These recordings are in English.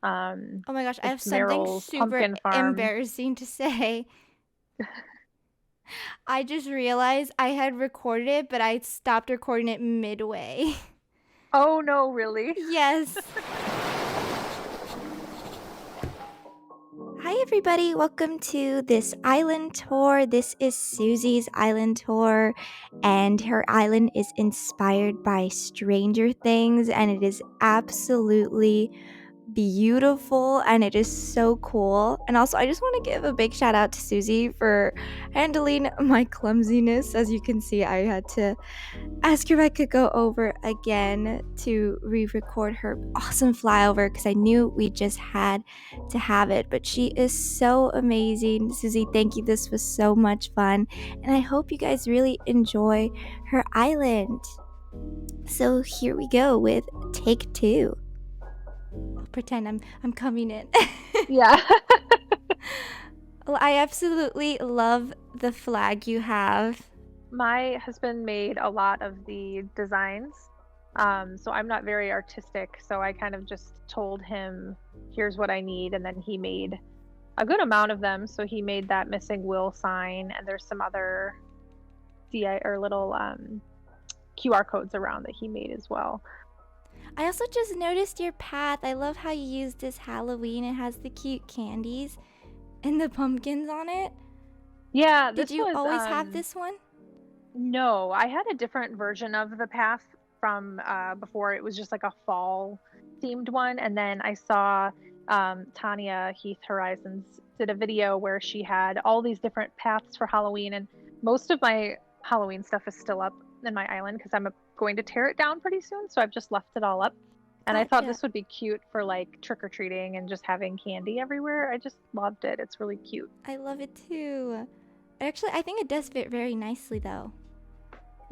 Oh my gosh, I have It's something Merrill's super pumpkin farm. embarrassing to say. I just realized I had recorded it, but I stopped recording it midway. Oh no, really? Yes. Hi, everybody. Welcome to this island tour. This is Suzi's island tour, and her island is inspired by Stranger Things, and it is absolutely beautiful and it is so cool. And also, I just want to give a big shout out to Suzi for handling my clumsiness. As you can see, I had to ask her if I could go over again to re-record her awesome flyover because I knew we just had to have it. But she is so amazing. Suzi, thank you. This was so much fun. And I hope you guys really enjoy her island. So here we go with take two. I'll pretend I'm coming in. Yeah. Well, I absolutely love the flag you have. My husband made a lot of the designs. So I'm not very artistic, so I kind of just told him, here's what I need, and then he made a good amount of them. So he made that missing will sign, and there's some other DI or little QR codes around that he made as well. I also just noticed your path. I love how you use this Halloween. It has the cute candies and the pumpkins on it. Yeah, Did this you was always have this one? no, I had a different version of the path from before. It was just like a fall themed one, and then I saw Tanya Heath Horizons did a video where she had all these different paths for Halloween, and most of my Halloween stuff is still up in my island because I'm going to tear it down pretty soon, so I've just left it all up. And I thought Gotcha. this would be cute for like trick or treating and just having candy everywhere. I just loved it. It's really cute. I love it too. Actually, I think it does fit very nicely though.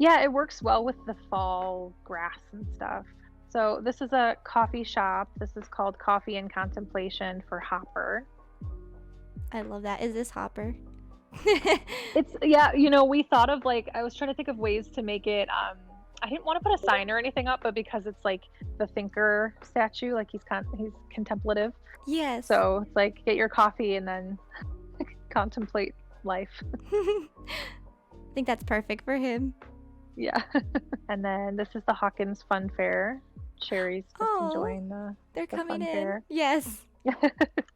Yeah, it works well with the fall grass and stuff. So this is a coffee shop. This is called Coffee and Contemplation for Hopper. I love that. Is this Hopper? It's yeah, we thought of like I was trying to think of ways to make it I didn't want to put a sign or anything up, but because it's like the thinker statue, like he's contemplative. Yes. So it's like get your coffee and then contemplate life. I think that's perfect for him. Yeah. And then this is the Hawkins Fun Fair. Cherry's just enjoying they're the coming fun in. fair. Yes.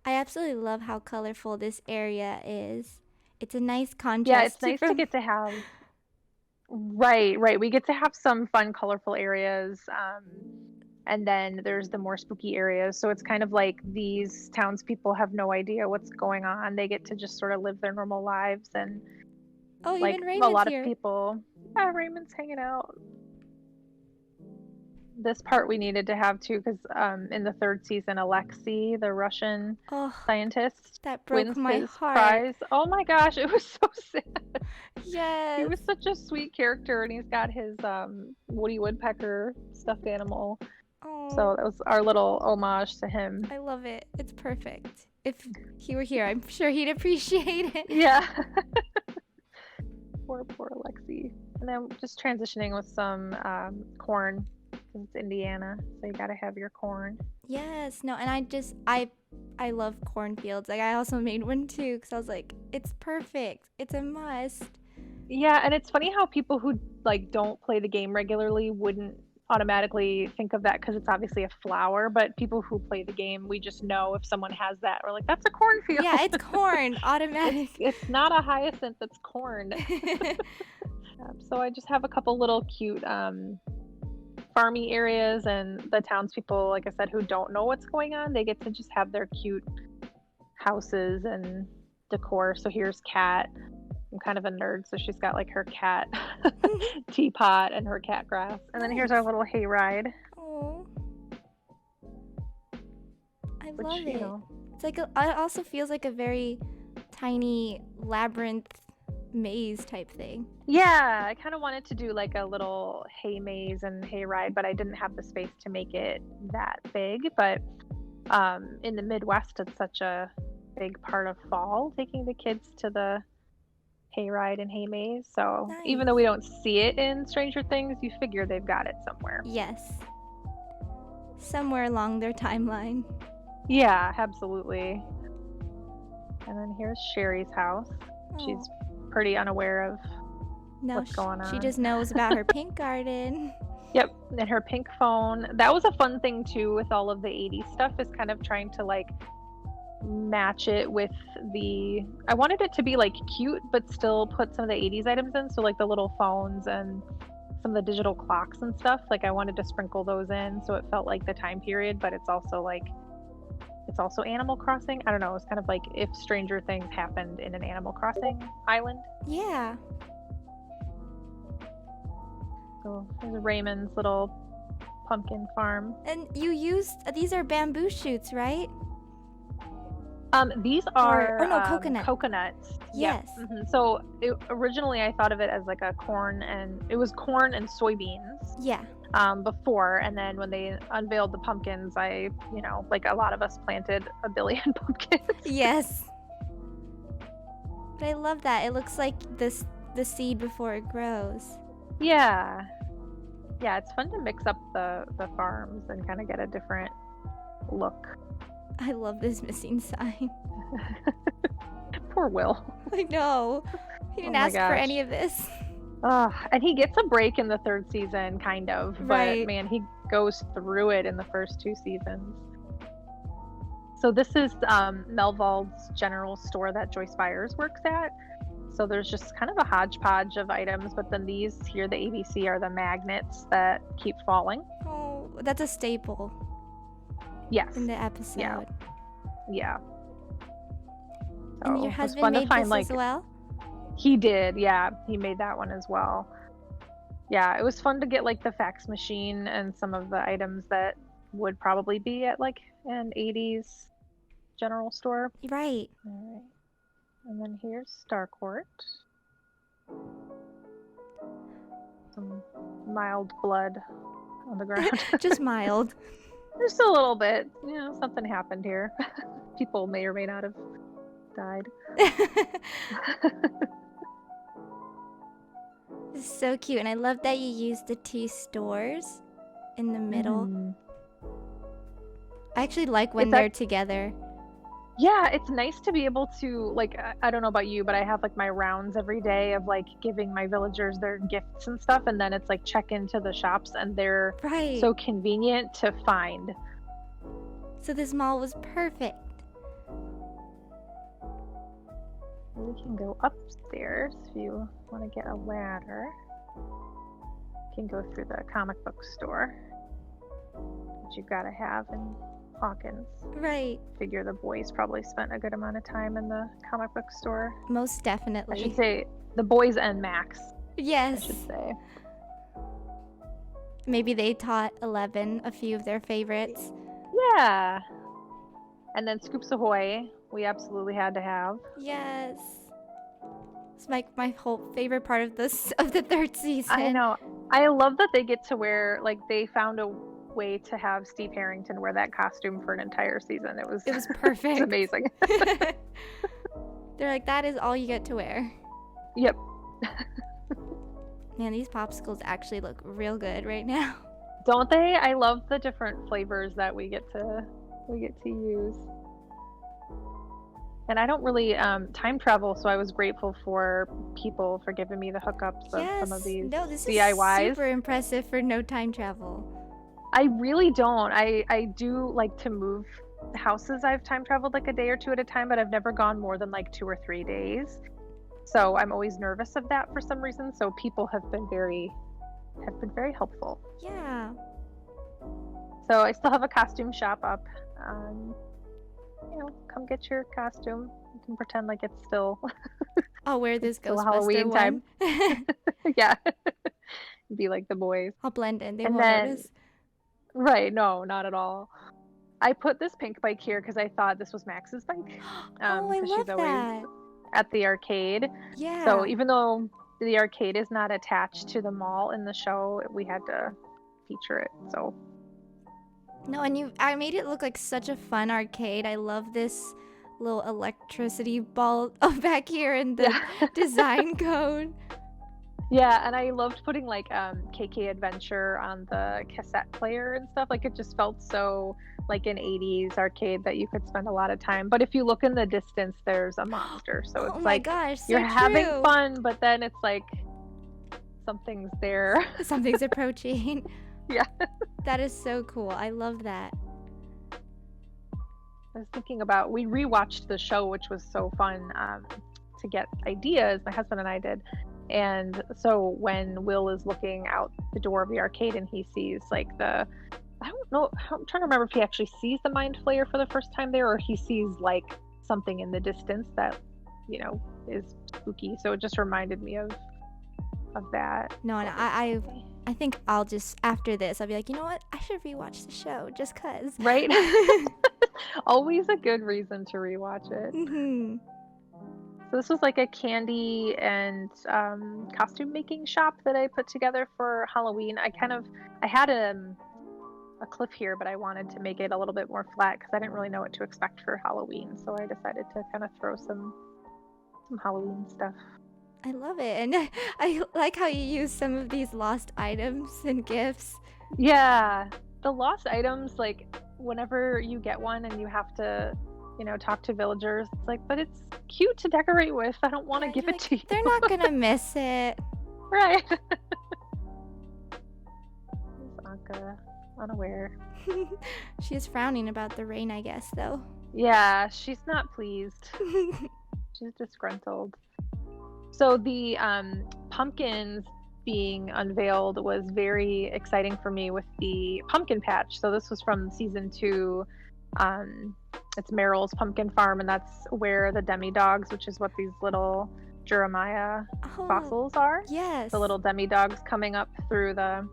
I absolutely love how colorful this area is. It's a nice Yeah, contrast it's nice to from. get to have. Right. We get to have some fun, colorful areas. And then there's the more spooky areas. So it's kind of like these townspeople have no idea what's going on. They get to just sort of live their normal lives. And Oh, like even a Raymond's lot of here. people, yeah, Raymond's hanging out. This part we needed to have too, because in the third season, Alexei, the Russian Oh, scientist, that broke wins my his heart. prize. Oh my gosh, it was so sad. He Yes. was such a sweet character, and he's got his Woody Woodpecker stuffed animal. So Oh, that was our little homage to him. I love it. It's perfect. If he were here, I'm sure he'd appreciate it. Yeah. Poor Alexei. And then just transitioning with some corn, because it's Indiana, so you gotta have your corn. Yes, no, and I love cornfields. Like I also made one too because I was like, it's perfect. It's a must. Yeah, and it's funny how people who like don't play the game regularly wouldn't automatically think of that because it's obviously a flower, but people who play the game, we just know if someone has that, we're like, that's a cornfield. Yeah, it's corn, automatic. It's not a hyacinth, it's corn. So I just have a couple little cute farmy areas, and the townspeople, like I said, who don't know what's going on, they get to just have their cute houses and decor. So here's Cat. I'm kind of a nerd, so she's got like her cat teapot and her cat grass. And then here's our little hayride. Oh, I Which, love it. It's like it also feels like a very tiny labyrinth maze type thing. Yeah, I kind of wanted to do like a little hay maze and hayride, but I didn't have the space to make it that big. But in the Midwest, it's such a big part of fall, taking the kids to the hayride and hay maze. So even though we don't see it in Stranger Things, you figure they've got it somewhere. Yes. Somewhere along their timeline. Yeah, absolutely. And then here's Sherry's house. She's Oh. pretty unaware of No, what's going she on. just knows about her pink garden. Yep, and her pink phone. That was a fun thing too with all of the 80s stuff, is kind of trying to like match it with I wanted it to be like cute but still put some of the 80s items in, so like the little phones and some of the digital clocks and stuff. Like I wanted to sprinkle those in so it felt like the time period, but it's also Animal Crossing. I don't know, it's kind of like if Stranger Things happened in an Animal Crossing island. Yeah. So there's Raymond's little pumpkin farm. And you used these are bamboo shoots, right? These are no, coconut. coconuts. Yes. Yep. So originally I thought of it as like a corn and soybeans. Yeah. Before, and then when they unveiled the pumpkins, I, like a lot of us planted a billion pumpkins. Yes. But I love that. It looks like the seed before it grows. Yeah. Yeah, it's fun to mix up the farms and kind of get a different look. I love this missing sign. Poor Will. I know. He didn't ask for any of this. And he gets a break in the third season, kind of. Right. But man, he goes through it in the first 2 seasons. So this is Melvald's general store that Joyce Byers works at. So there's just kind of a hodgepodge of items, but then these here, the ABC, are the magnets that keep falling. Oh, that's a staple. Yes. In the episode. Yeah. So and your husband made this as well? He did, yeah. He made that one as well. Yeah, it was fun to get like the fax machine and some of the items that would probably be at like an 80s general store. Right. All right. And then here's Starcourt. Some mild blood on the ground. Just mild. Just a little bit. Something happened here. People may or may not have died. It's so cute, and I love that you used the 2 stores in the middle. I actually like when they're together. Yeah, it's nice to be able to, like, I don't know about you, but I have like my rounds every day of like giving my villagers their gifts and stuff, and then it's like check into the shops, and they're so convenient to find. So this mall was perfect. We can go upstairs if you want to get a ladder. You can go through the comic book store, which you've got to have in Hawkins. Right. Figure the boys probably spent a good amount of time in the comic book store. Most definitely. I should say the boys and Max. Yes. I should say. Maybe they taught 11 a few of their favorites. Yeah. And then Scoops Ahoy, we absolutely had to have. Yes. It's like my whole favorite part of the 3rd season. I know. I love that they get to wear, like, they found a way to have Steve Harrington wear that costume for an entire season. It was perfect. It's amazing. They're like, that is all you get to wear. Yep. Man, these popsicles actually look real good right now. Don't they? I love the different flavors that we get to use. And I don't really time travel, so I was grateful for people for giving me the hookups of some of these this DIYs. Is super impressive for no time travel. I really don't. I do like to move houses. I've time traveled like a day or 2 at a time, but I've never gone more than like 2 or 3 days. So I'm always nervous of that for some reason. So people have been very helpful. Yeah. So I still have a costume shop up. Come get your costume. You can pretend like it's still. I'll wear this Ghostbuster Halloween one. time. Yeah. Be like the boys. I'll blend in. They won't notice. Right. No, not at all. I put this pink bike here because I thought this was Max's bike. Oh, I love that. At the arcade. Yeah. So even though the arcade is not attached to the mall in the show, we had to feature it. So. No, and I made it look like such a fun arcade. I love this little electricity ball back here in the design code. Yeah, and I loved putting like KK Adventure on the cassette player and stuff. Like it just felt so like an 80s arcade that you could spend a lot of time. But if you look in the distance, there's a monster. So Oh it's my like gosh, you're so having true. fun, but then it's like something's there. Something's approaching. Yeah. That is so cool. I love that. I was thinking about we rewatched the show, which was so fun to get ideas. My husband and I did. And so when Will is looking out the door of the arcade and he sees like I don't know, I'm trying to remember if he actually sees the mind flayer for the first time there or he sees like something in the distance that, is spooky. So it just reminded me of that. No, and I think I'll just, after this, I'll be like, you know what? I should rewatch the show just cause. Right? Always a good reason to rewatch it. Mhm. So this was like a candy and costume making shop that I put together for Halloween. I had a cliff here, but I wanted to make it a little bit more flat because I didn't really know what to expect for Halloween. So I decided to kind of throw some Halloween stuff. I love it. And I like how you use some of these lost items and gifts. Yeah, the lost items, like whenever you get one and you have to, talk to villagers, it's like, but it's cute to decorate with. I don't want to give it to you. They're not gonna miss it. Right. Anka, unaware. She is frowning about the rain, I guess, though. Yeah, she's not pleased. She's disgruntled. So the pumpkins being unveiled was very exciting for me with the pumpkin patch. So this was from season 2. It's Meryl's pumpkin farm, and that's where the demi-dogs, which is what these little Jeremiah fossils are. Yes. The little demi-dogs coming up through the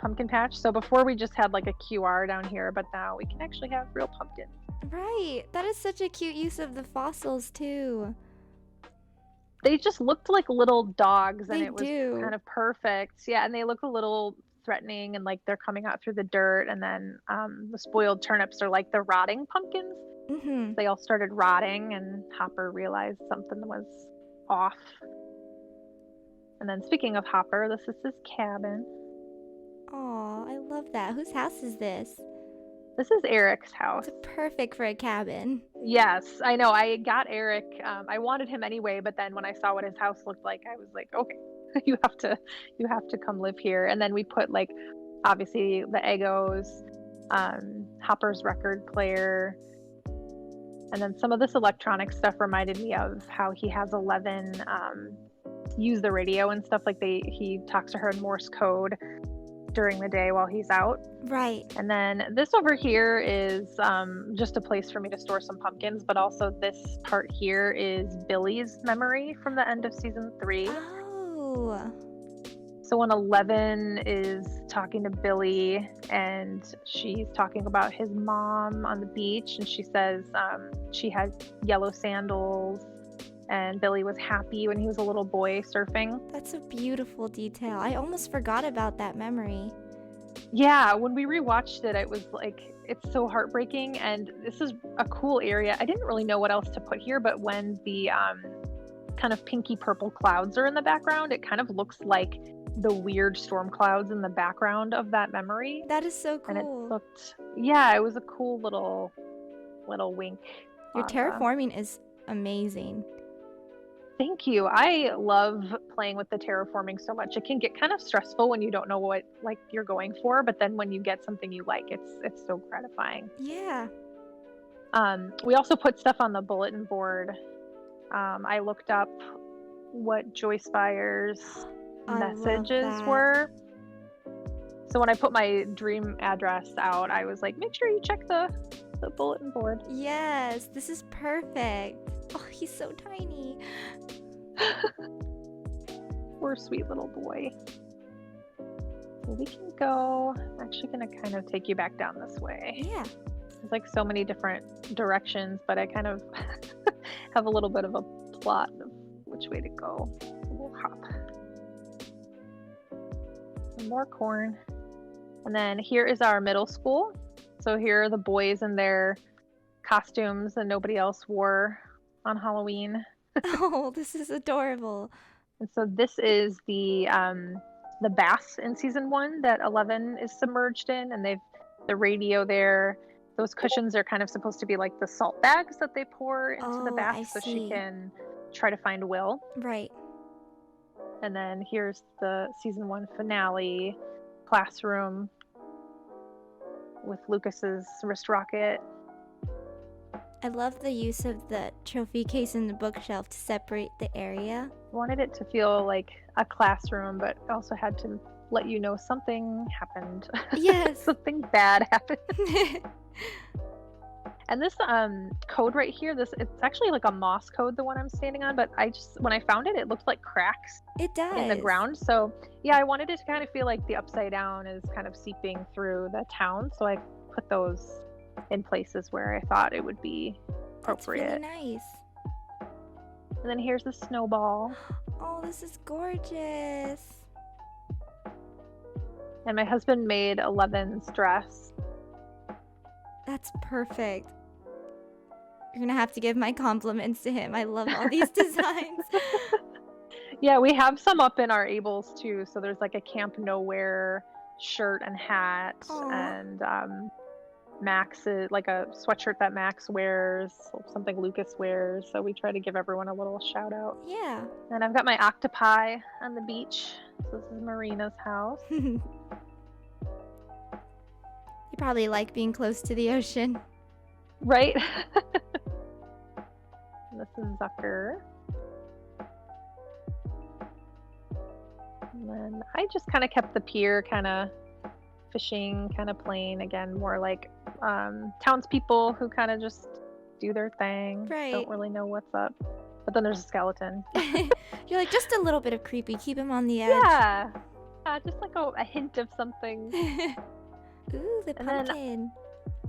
pumpkin patch. So before we just had like a QR down here, but now we can actually have real pumpkins. Right. That is such a cute use of the fossils too. They just looked like little dogs, and They it was do. kind of perfect. Yeah, and they look a little threatening, and like they're coming out through the dirt. And then the spoiled turnips are like the rotting pumpkins. Mm-hmm. They all started rotting, and Hopper realized something was off. And then speaking of Hopper, this is his cabin. Aw, I love that. Whose house is this? This is Eric's house. It's perfect for a cabin. Yes, I know. I got Eric. I wanted him anyway, but then when I saw what his house looked like, I was like, okay, you have to come live here. And then we put like, obviously the Eggos, Hopper's record player, and then some of this electronic stuff reminded me of how he has 11 use the radio and stuff. Like he talks to her in Morse code during the day while he's out. Right. And then this over here is just a place for me to store some pumpkins, but also this part here is Billy's memory from the end of season 3. Oh. So when 11 is talking to Billy and she's talking about his mom on the beach, and she says she has yellow sandals, and Billy was happy when he was a little boy surfing. That's a beautiful detail. I almost forgot about that memory. Yeah, when we rewatched it, it was like, it's so heartbreaking, and this is a cool area. I didn't really know what else to put here, but when the kind of pinky purple clouds are in the background, it kind of looks like the weird storm clouds in the background of that memory. That is so cool. And it looked, yeah, it was a cool little wink. Your terraforming is amazing. Thank you. I love playing with the terraforming so much. It can get kind of stressful when you don't know what like you're going for, but then when you get something you like, it's so gratifying. Yeah. We also put stuff on the bulletin board. I looked up what Joyce Byers' messages were. So when I put my dream address out, I was like, make sure you check the bulletin board. Yes, this is perfect. Oh, he's so tiny. Poor sweet little boy. So we can go. I'm actually going to kind of take you back down this way. Yeah. There's like so many different directions, but I kind of have a little bit of a plot of which way to go. So we'll hop. Some more corn. And then here is our middle school. So here are the boys in their costumes that nobody else wore on Halloween. Oh, this is adorable. And so this is the bath in season 1 that 11 is submerged in, and they've the radio there. Those cushions are kind of supposed to be like the salt bags that they pour into the Oh, bath I so she see. can try to find Will. Right. And then here's the season 1 finale classroom with Lucas's wrist rocket. I love the use of the trophy case and the bookshelf to separate the area. I wanted it to feel like a classroom, but also had to let you know something happened. Yes. Something bad happened. And this code right here, it's actually like a moss code, the one I'm standing on, but when I found it, it looked like cracks It does. in the ground. So yeah, I wanted it to kind of feel like the upside down is kind of seeping through the town. So I put those in places where I thought it would be appropriate. That's really nice. And then here's the snowball. Oh, this is gorgeous. And my husband made 11's dress. That's perfect. You're gonna have to give my compliments to him. I love all these designs. Yeah, we have some up in our Abels too. So there's like a Camp Nowhere shirt and hat. Aw. And Max is like a sweatshirt that Max wears, something Lucas wears. So we try to give everyone a little shout out. Yeah. And I've got my octopi on the beach. So this is Marina's house. You probably like being close to the ocean. Right? And this is Zucker. And then I just kind of kept the pier kind of fishing, kind of plain. Again, more like townspeople who kind of just do their thing. Right. Don't really know what's up. But then there's a skeleton. You're like, just a little bit of creepy. Keep him on the edge. Yeah. Just like a hint of something. Ooh, the And then- pumpkin.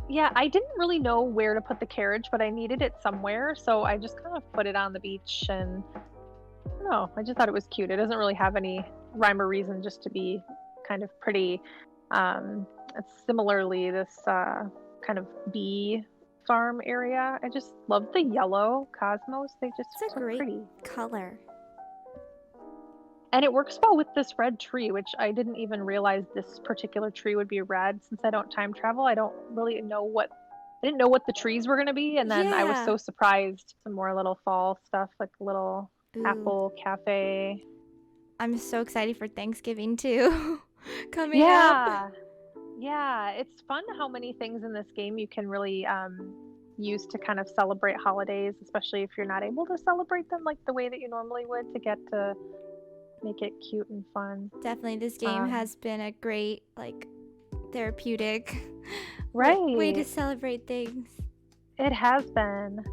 Yeah, I didn't really know where to put the carriage, but I needed it somewhere. So I just kind of put it on the beach and I don't know. I just thought it was cute. It doesn't really have any rhyme or reason, just to be kind of pretty. It's similarly this kind of bee farm area. I just love the yellow cosmos. They just It's a so great pretty. color. And it works well with this red tree, which I didn't even realize this particular tree would be red. Since I don't time travel, I don't really know I didn't know what the trees were going to be. And then I was Yeah. so surprised. Some more little fall stuff, like little Ooh. apple cafe. I'm so excited for Thanksgiving too. Coming up. Yeah. Yeah. It's fun how many things in this game you can really use to kind of celebrate holidays, especially if you're not able to celebrate them like the way that you normally would, to get to make it cute and fun. Definitely, this game Um, has been a great, like, therapeutic Right. way to celebrate things. It has been.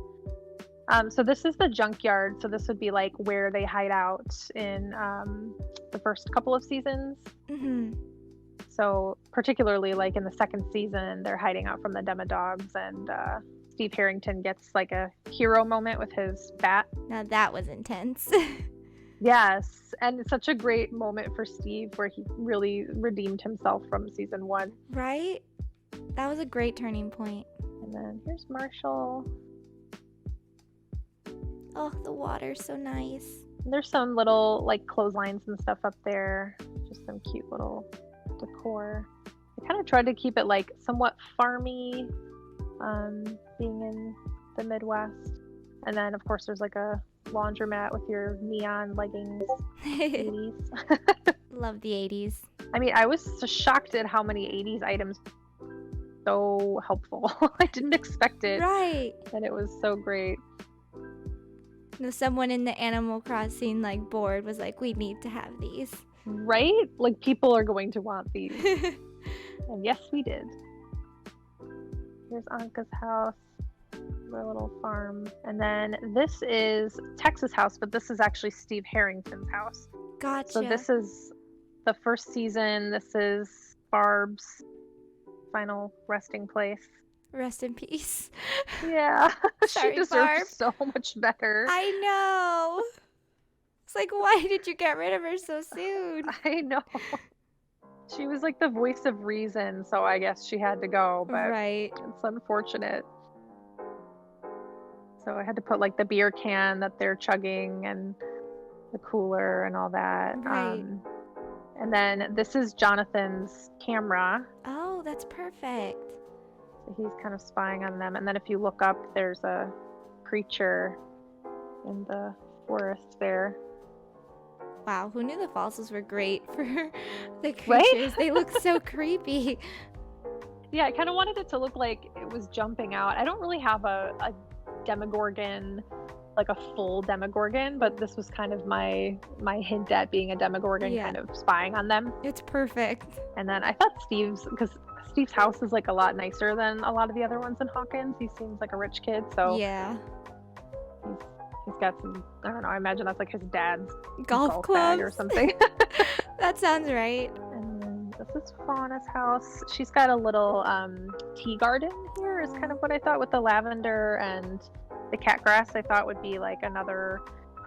So this is the junkyard. So this would be like where they hide out in the first couple of seasons. Mm-hmm. So particularly like in the second season, they're hiding out from the Demodogs, and Steve Harrington gets like a hero moment with his bat. Now that was intense. Yes, and it's such a great moment for Steve where he really redeemed himself from season 1. Right? That was a great turning point. And then here's Marshall. Oh, the water's so nice. There's some little like clotheslines and stuff up there. Just some cute little decor. I kind of tried to keep it like somewhat farmy, being in the Midwest. And then of course there's like a laundromat with your neon leggings. 80s. Love the 80s. I mean, I was so shocked at how many 80s items so helpful. I didn't expect it. Right. And it was so great. No, someone in the Animal Crossing like board was like, we need to have these. Right? Like people are going to want these. And yes, we did. Here's Anka's house, their little farm. And then this is Tex's house, but this is actually Steve Harrington's house. Gotcha. So this is the first season. This is Barb's final resting place. Rest in peace. Yeah. Sorry, She deserves Barb. so much better. I know. It's like, why did you get rid of her so soon? I know. She was like the voice of reason, so I guess she had to go, but Right. it's unfortunate. So I had to put like the beer can that they're chugging and the cooler and all that. Right. And then this is Jonathan's camera. Oh, that's perfect. So he's kind of spying on them. And then if you look up, there's a creature in the forest there. Wow, who knew the fossils were great for the creatures? Right? They look so creepy. Yeah, I kind of wanted it to look like it was jumping out. I don't really have a Demogorgon, like a full Demogorgon, but this was kind of my hint at being a Demogorgon, Yeah. kind of spying on them. It's perfect. And then I thought because Steve's house is like a lot nicer than a lot of the other ones in Hawkins. He seems like a rich kid, so Yeah. he's got some, I don't know, I imagine that's like his dad's Golf bag or clubs. something. That sounds right. And then this is Fauna's house. She's got a little tea garden here, is kind of what I thought, with the lavender and the cat grass. I thought would be like another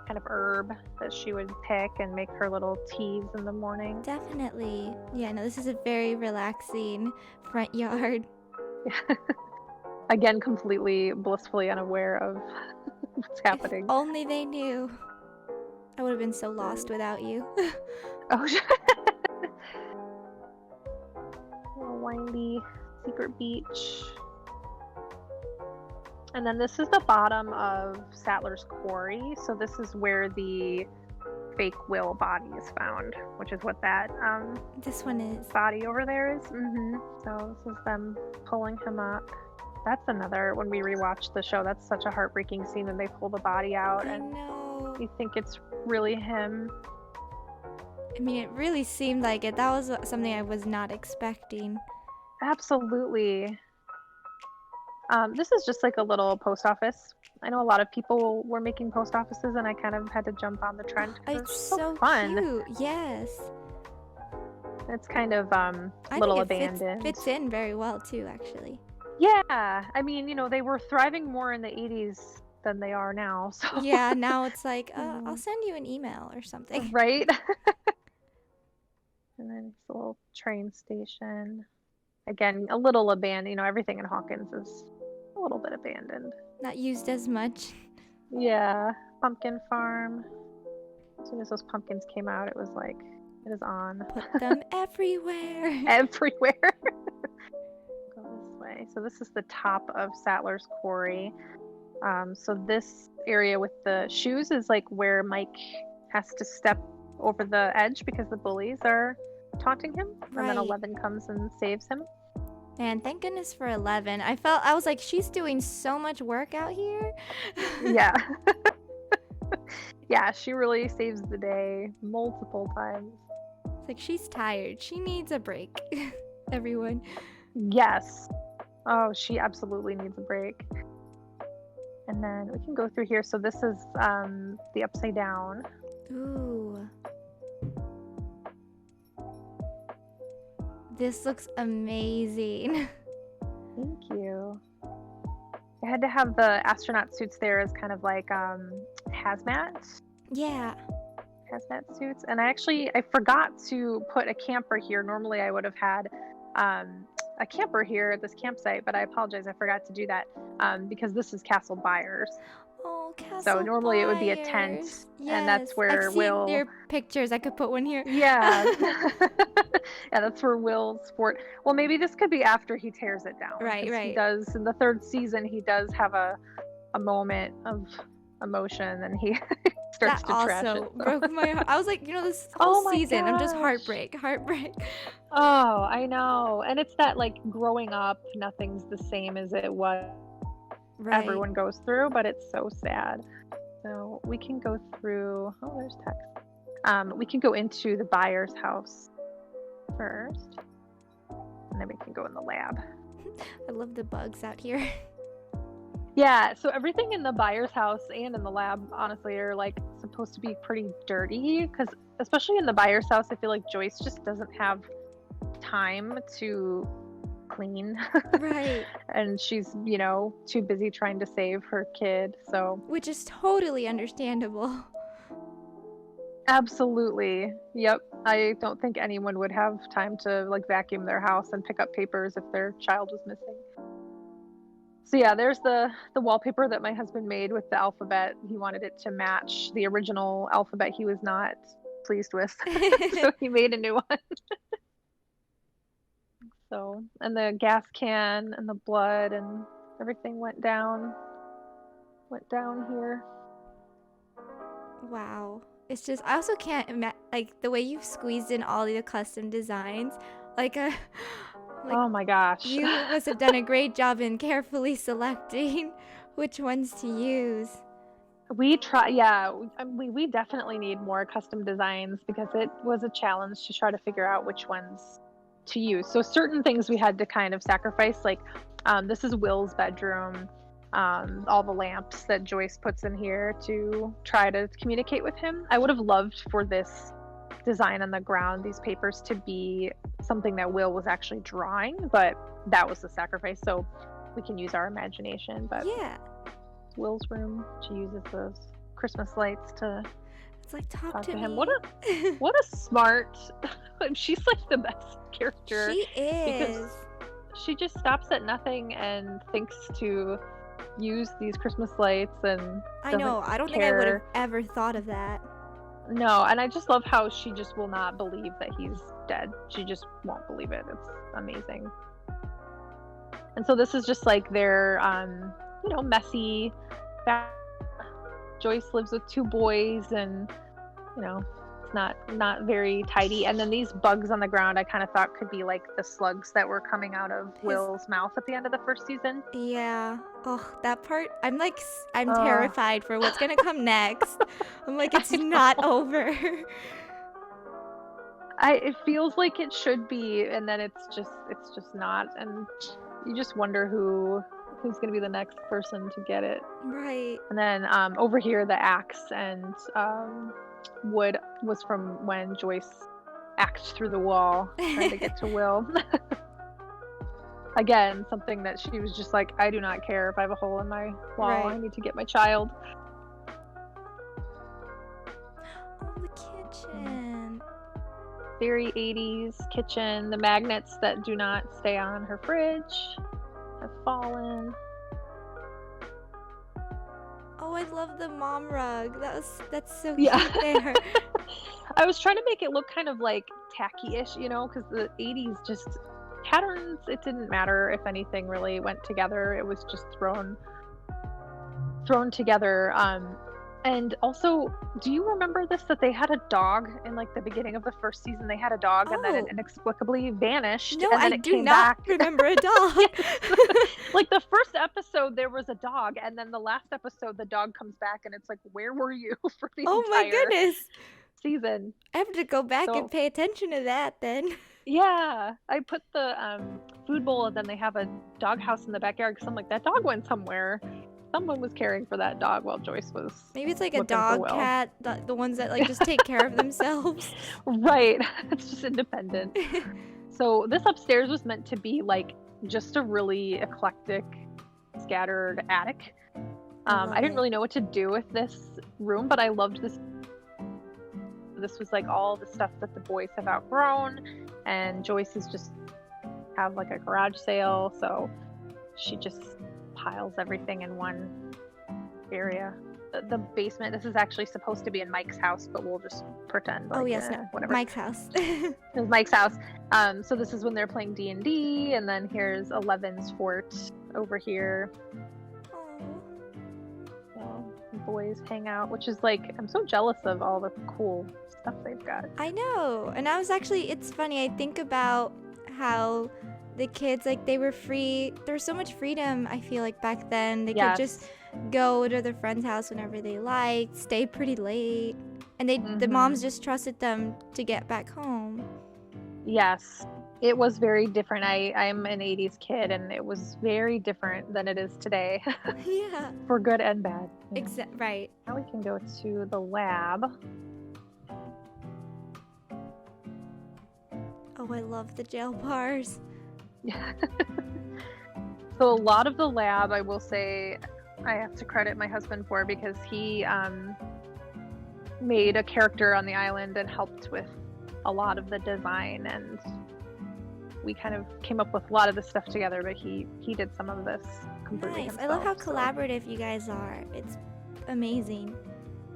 kind of herb that she would pick and make her little teas in the morning. Definitely. Yeah, no, this is a very relaxing front yard. Again, completely blissfully unaware of what's happening. If only they knew. I would have been so lost without you. Oh, little windy secret beach. And then this is the bottom of Sattler's Quarry. So this is where the fake Will body is found, which is what that This one is. body over there is. So this is them pulling him up. That's another, when we rewatched the show, that's such a heartbreaking scene when they pull the body out I and know. you think it's really him. I mean, it really seemed like it. That was something I was not expecting. Absolutely. This is just like a little post office. I know a lot of people were making post offices, and I kind of had to jump on the trend. It's so fun. cute. Yes. It's kind of I little think it abandoned. fits in very well too, actually. Yeah, I mean, they were thriving more in the 80s than they are now. So Yeah, now it's like, I'll send you an email or something. right. And then it's a little train station. Again, a little abandoned. Everything in Hawkins is a little bit abandoned. Not used as much. Yeah, pumpkin farm. As soon as those pumpkins came out, it was like, it is on. Put them everywhere. Everywhere. Go this way. So this is the top of Sattler's Quarry. So this area with the shoes is like where Mike has to step over the edge because the bullies are taunting him. Right. And then 11 comes and saves him. Man, thank goodness for 11. I was like, she's doing so much work out here. Yeah. Yeah, she really saves the day multiple times. It's like she's tired. She needs a break. Everyone. Yes. Oh, she absolutely needs a break. And then we can go through here. So this is the upside down. Ooh. This looks amazing. Thank you. I had to have the astronaut suits there as kind of like hazmat Yeah. suits. And I forgot to put a camper here. Normally I would have had a camper here at this campsite, but I apologize. I forgot to do that because this is Castle Byers. Oh, Castle So normally it would be a tent, Byers. and that's Yes, where I've seen Will. your pictures. I could put one here. Yeah. Yeah, that's where Will's fort. Well, maybe this could be after he tears it down. Right, 'cause right. He does in the third season. He does have a moment of emotion, and he starts That to trash it. also broke my heart. I was like, this Oh whole my season, I'm just gosh. heartbreak. Oh, I know. And it's that like growing up, nothing's the same as it was. Right. Everyone goes through, but it's so sad. So we can go through. Oh, there's text. We can go into the Byers house first, and then we can go in the lab. I love the bugs out here. Yeah, so everything in the Byers house and in the lab, honestly, are like supposed to be pretty dirty, because especially in the Byers house, I feel like Joyce just doesn't have time to clean. Right. And she's, too busy trying to save her kid. So Which is totally understandable. absolutely. Yep. I don't think anyone would have time to like vacuum their house and pick up papers if their child was missing. So yeah, there's the wallpaper that my husband made with the alphabet. He wanted it to match the original alphabet he was not pleased with. So he made a new one. So, and the gas can and the blood and everything went down here. Wow. It's just, I also can't imagine, like, the way you've squeezed in all the custom designs. Like, like, Oh my gosh. you must have done a great job in carefully selecting which ones to use. We try, yeah, we definitely need more custom designs because it was a challenge to try to figure out which ones to use. So certain things we had to kind of sacrifice, like this is Will's bedroom. All the lamps that Joyce puts in here to try to communicate with him. I would have loved for this design on the ground, these papers, to be something that Will was actually drawing, but that was the sacrifice. So we can use our imagination. But yeah, Will's room, she uses those Christmas lights to it's like talk to him. me. What a smart she's like the best character. She is. Because she just stops at nothing and thinks to use these Christmas lights, and I know, I don't think I would have ever thought of that. No, and I just love how she just will not believe that he's dead. She just won't believe it. It's amazing. And so this is just like their messy. Joyce lives with 2 boys, and it's not very tidy. And then these bugs on the ground, I kind of thought could be like the slugs that were coming out of Will's mouth at the end of the first season. Yeah. Oh, that part, I'm terrified for what's gonna come next. I'm like, it's not over. It feels like it should be, and then it's just not, and you just wonder who's gonna be the next person to get it. Right. And then over here, the axe and wood was from when Joyce axed through the wall trying to get to Will. Again, something that she was just like, I do not care if I have a hole in my wall. Right. I need to get my child. Oh, the kitchen. Very 80s kitchen. The magnets that do not stay on her fridge have fallen. Oh, I love the mom rug. That's so cute there. I was trying to make it look kind of like tacky-ish, because the 80s just patterns, it didn't matter if anything really went together. It was just thrown together. And also, do you remember this, that they had a dog in like the beginning of the first season? They had a dog, and then it inexplicably vanished. No, and then I do not remember a dog. Like the first episode, there was a dog, and then the last episode, the dog comes back, and it's like, where were you for the entire season? I have to go back and pay attention to that then. Yeah, I put the food bowl, and then they have a dog house in the backyard, because I'm like, that dog went somewhere. Someone was caring for that dog while Joyce was. Maybe it's like a dog cat, the ones that like just take care of themselves. Right, it's just independent. So this upstairs was meant to be like just a really eclectic, scattered attic. I didn't really know what to do with this room, but I loved this. This was like all the stuff that the boys have outgrown, and Joyce is just have like a garage sale, so she just piles everything in one area. The basement, this is actually supposed to be in Mike's house, but we'll just pretend like whatever. Mike's house. It was Mike's house. So this is when they're playing D&D, and then here's 11's fort over here. So boys hang out, which is like, I'm so jealous of all the cool stuff they've got. I know, and it's funny, I think about how the kids, like, they were free. There was so much freedom, I feel like, back then. They could just go to their friend's house whenever they liked, stay pretty late, and the moms just trusted them to get back home. Yes, it was very different. I'm an 80s kid, and it was very different than it is today. Yeah. For good and bad. Right. Now we can go to the lab. Oh, I love the jail bars. So a lot of the lab, I will say, I have to credit my husband for, because he made a character on the island and helped with a lot of the design and we kind of came up with a lot of this stuff together, but he did some of this completely Nice. himself. I love how so. collaborative you guys are. It's amazing.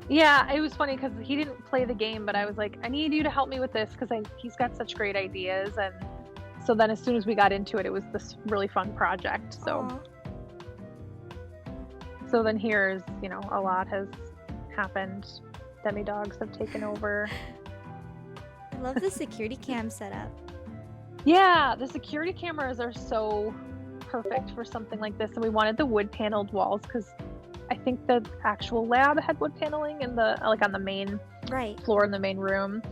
Yeah, it was funny because he didn't play the game, but I was like, I need you to help me with this because he's got such great ideas. And so then as soon as we got into it, it was this really fun project. So Aw. So then here's, a lot has happened. Demi-dogs have taken over. I love the security cam setup. Yeah, the security cameras are so perfect for something like this. And we wanted the wood paneled walls because I think the actual lab had wood paneling in on the main Right. floor in the main room.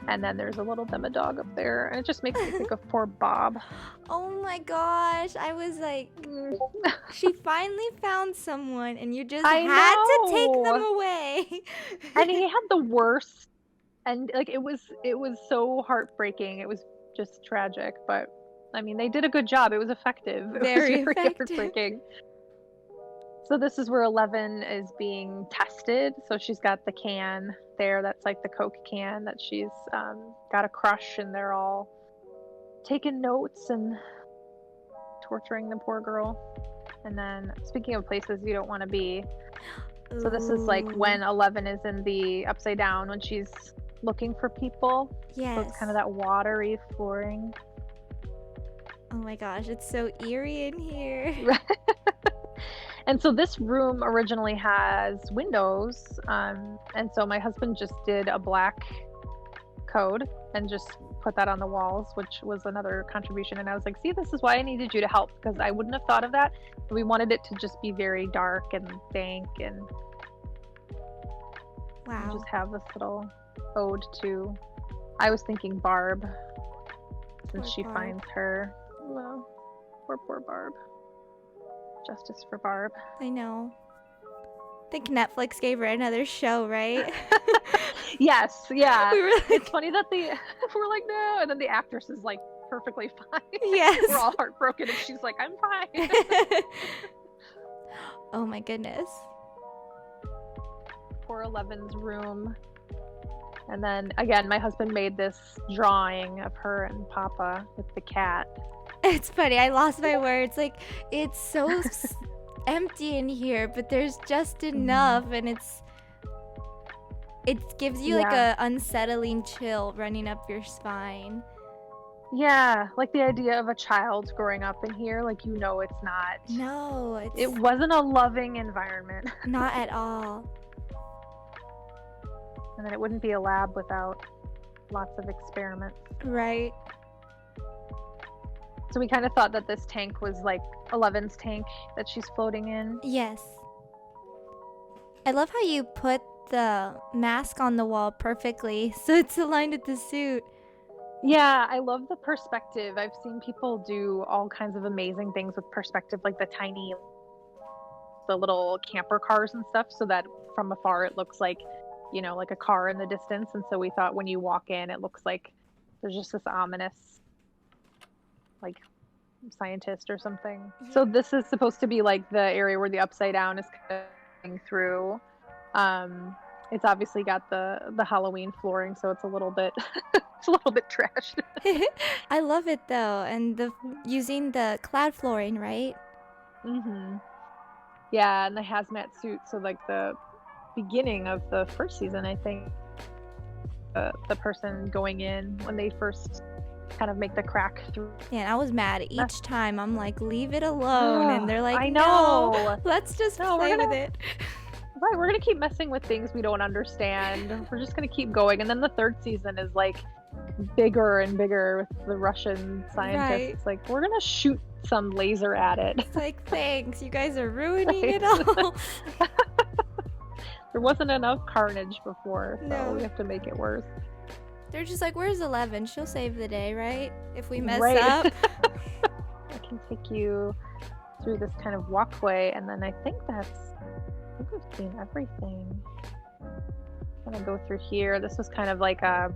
And then there's a little demi-dog up there. And it just makes me think of poor Bob. Oh my gosh. I was like, she finally found someone and you just had to take them away. And he had the worst, and like it was so heartbreaking. It was just tragic, but I mean they did a good job. It was effective. Very it was very effective. heartbreaking. So this is where 11 is being tested. So she's got the can there that's like the Coke can that she's got a crush, and they're all taking notes and torturing the poor girl. And then speaking of places you don't want to be, so this is like when 11 is in the upside down when she's looking for people. Yes. So it's kind of that watery flooring. Oh my gosh, it's so eerie in here. And so this room originally has windows, and so my husband just did a black code and just put that on the walls, which was another contribution. And I was like, see, this is why I needed you to help, because I wouldn't have thought of that. We wanted it to just be very dark and dank and Wow. just have this little ode to, I was thinking Barb, since Poor she Barb. finds her. Well, poor Barb. Justice for Barb. I know. I think Netflix gave her another show, right? Yes, yeah. We were like, It's funny that we're like, no, and then the actress is like perfectly fine. yes. We're all heartbroken, and she's like, I'm fine. Oh my goodness. Poor 11's room. And then again, my husband made this drawing of her and Papa with the cat. It's funny. I lost my words. Like, it's so empty in here, but there's just enough, and it gives you like a unsettling chill running up your spine. Yeah, like the idea of a child growing up in here, like it's not. No, It wasn't a loving environment. not at all. And then it wouldn't be a lab without lots of experiments. Right. So we kind of thought that this tank was like 11's tank that she's floating in. Yes. I love how you put the mask on the wall perfectly so it's aligned with the suit. Yeah, I love the perspective. I've seen people do all kinds of amazing things with perspective, like the little camper cars and stuff, so that from afar it looks like, like a car in the distance. And so we thought when you walk in, it looks like there's just this ominous, like, scientist or something. Yeah. So this is supposed to be like the area where the upside down is coming through. It's obviously got the Halloween flooring, so it's a little bit trashed. I love it though, and using the cloud flooring, right? Mm-hmm. Yeah, and the hazmat suit. So like the beginning of the first season, I think the person going in when they first kind of make the crack through. Yeah, and I was mad each time. I'm like, leave it alone, and they're like, I know. No, let's just play with it. Right, we're gonna keep messing with things we don't understand. We're just gonna keep going, and then the third season is like bigger and bigger with the Russian scientists. Right. Like, we're gonna shoot some laser at it. It's like, thanks, you guys are ruining it all. There wasn't enough carnage before, so No. we have to make it worse. They're just like, where's 11? She'll save the day, right? If we mess Right. up. I can take you through this kind of walkway, and then I think we've seen everything. I'm gonna go through here. This was kind of like a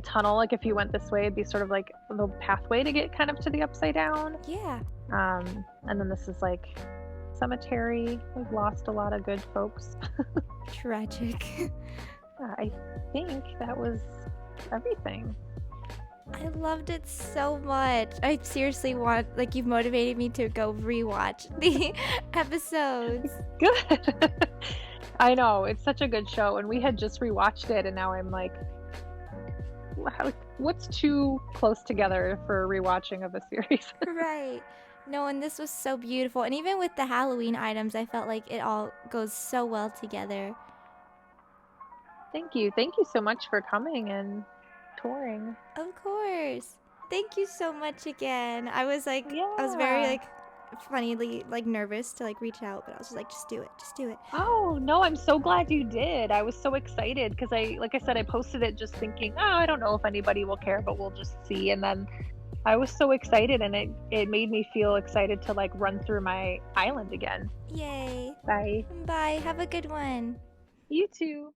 tunnel. Like if you went this way, it'd be sort of like the pathway to get kind of to the upside down. Yeah. And then this is like cemetery. We've lost a lot of good folks. Tragic. I think that was everything. I loved it so much. I seriously want, like, you've motivated me to go rewatch the episodes. Good. I know, it's such a good show, and we had just rewatched it, and now I'm like, what's too close together for rewatching of a series? Right. No, and this was so beautiful. And even with the Halloween items, I felt like it all goes so well together. Thank you. Thank you so much for coming and touring. Of course. Thank you so much again. I was very Yeah. funnily nervous to reach out, but I was just like, just do it. Just do it. Oh, no, I'm so glad you did. I was so excited because like I said, I posted it just thinking, oh, I don't know if anybody will care, but we'll just see. And then I was so excited, and it made me feel excited to run through my island again. Yay. Bye. Bye. Have a good one. You too.